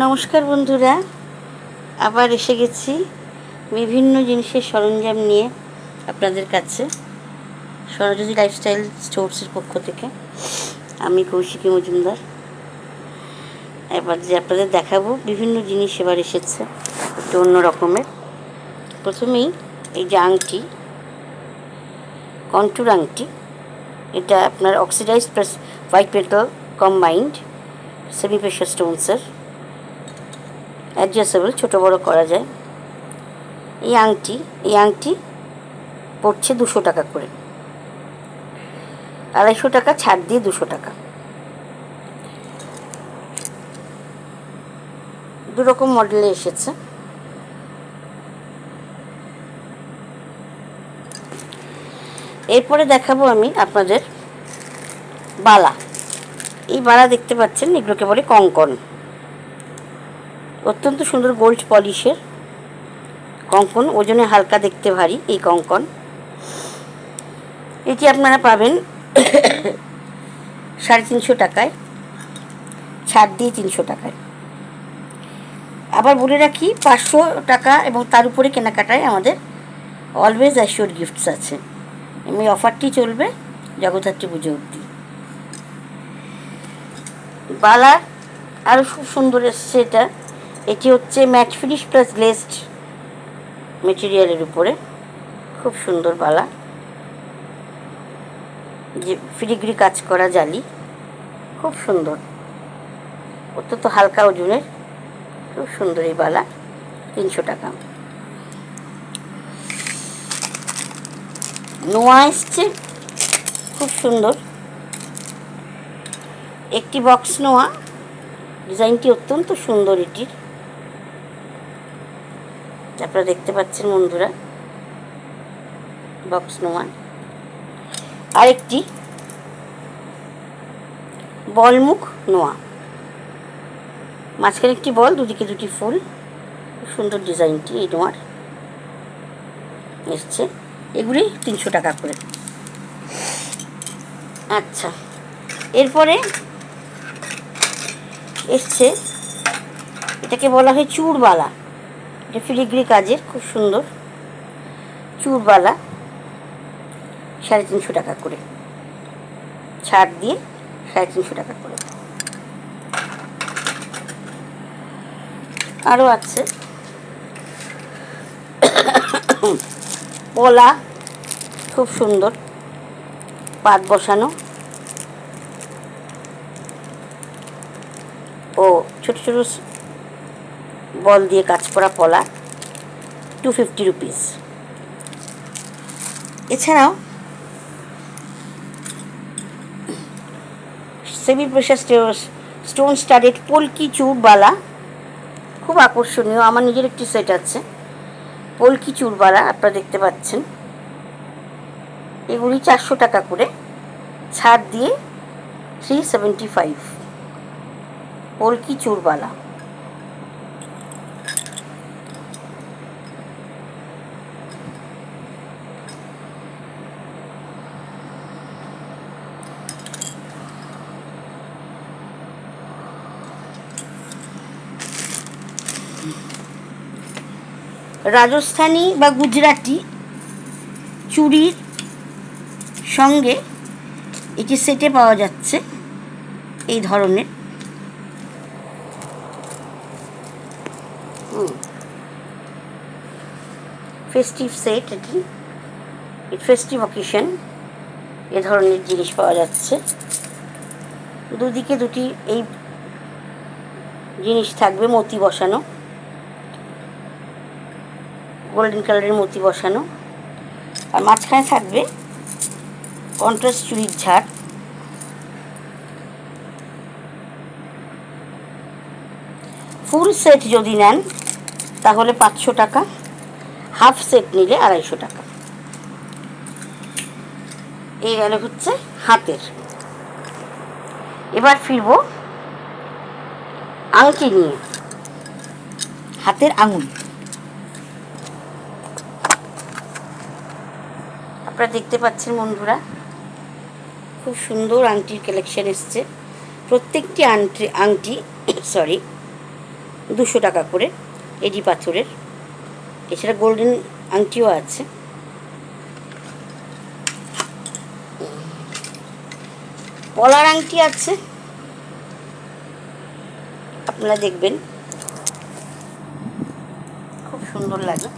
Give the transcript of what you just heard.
নমস্কার বন্ধুরা, আবার এসে গেছি বিভিন্ন জিনিসের সরঞ্জাম নিয়ে আপনাদের কাছে। স্বর্ণজ্যোতি লাইফস্টাইল স্টোর্সের পক্ষ থেকে আমি কৌশিকী মজুমদার। এবার যে আপনাদের দেখাবো বিভিন্ন জিনিস এবার এসেছে একটু অন্য রকমের। প্রথমেই এই যে আংটি, কন্টুর আংটি, এটা আপনার oxidised plus white metal combined semi pressure স্টোনসের, অ্যাডজাস্টেবল, ছোটো বড়ো করা যায়। এই আংটি পড়ছে 200 টাকা করে, 250 টাকা ছাড় দিয়ে 200 টাকা। দুরকম মডেলে এসেছে। এরপরে দেখাবো আমি আপনাদের বালা। এই বালা দেখতে পাচ্ছেন, এগুলোকে বলে কঙ্কন। অত্যন্ত সুন্দর গোল্ড পলিশের কঙ্কন, ওজনে হালকা, দেখতে ভারী। এই কঙ্কন এটি আপনারা পাবেন 350 টাকায়, ছাড় দিয়ে 300 টাকায়। আবার বলে রাখি, 500 টাকা এবং তার উপরে কেনাকাটায় আমাদের অলওয়েজ অ্যাশিওর গিফটস আছে। এই অফারটি চলবে জগদ্ধাত্রী পুজো অবধি। বালা আরও খুব সুন্দর এসছে এটা। এটি হচ্ছে ম্যাট ফিনিশ প্লাস গ্লেসড মেটেরিয়ালের উপরে, খুব সুন্দর বালা, যে ফিলিগ্রি কাজ করা জালি, খুব সুন্দর, অত্যন্ত হালকা ওজনের, খুব সুন্দর এই বালা, 300 টাকা। নোয়া এসছে, খুব সুন্দর একটি বক্স নোয়া, ডিজাইনটি অত্যন্ত সুন্দর। এটির আপনারা দেখতে পাচ্ছেন বন্ধুরা, বক্স নোয়া। আরেকটি বলমুখ নোয়া, মাঝখানে একটি বল, দুদিকে দুটি ফুল, খুব সুন্দর ডিজাইনটি এই নোয়ার এসছে। এগুলি 300 টাকা করে। আচ্ছা, এরপরে এসছে, এটাকে বলা হয় চুরবালা। এটা ফিলিগ্রি কাজের, খুব সুন্দর চুরবালা, 350 টাকা করে, ছাড় দিয়ে 350 টাকা করে। আরও আছে পলা, খুব সুন্দর, পাত বসানো ও ছোট ছোট বল দিয়ে কাজ করা পলা, 250 রুপিস। এছাড়াও semi pressure stone studded polki চুরবালা, খুব আকর্ষণীয়। আমার নিজের একটি সেট আছে পলকি চুরবালা, আপনারা দেখতে পাচ্ছেন। এগুলি 400 টাকা করে, ছাড় দিয়ে 375। পলকি চুরবালা। রাজস্থানী বা গুজরাটি চুড়ির সঙ্গে এটি সেটে পাওয়া যাচ্ছে, এই ধরনের। ফেস্টিভ সেট, এটি ফেস্টিভ অকেশন, এ ধরনের জিনিস পাওয়া যাচ্ছে। দুদিকে দুটি এই জিনিস থাকবে, মতি বসানো, গোল্ডেন কালারের মতি বসানো, আর মাঝখানে থাকবে কন্ট্রাস্ট চুড়ির ঝাড়। ফুল সেট যদি নেন তাহলে 500 টাকা, হাফ সেট নিলে 250 টাকা। এই গেল হচ্ছে হাতের। এবার ফিরব আংটি নিয়ে। হাতের আঙুল আপনারা দেখতে পাচ্ছেন বন্ধুরা, খুব সুন্দর আংটির কালেকশন এসছে। প্রত্যেকটি আংটি 200 টাকা করে এডি পাথরের। এছাড়া গোল্ডেন আংটিও আছে। পলার আংটি আছে, আপনারা দেখবেন, খুব সুন্দর লাগে।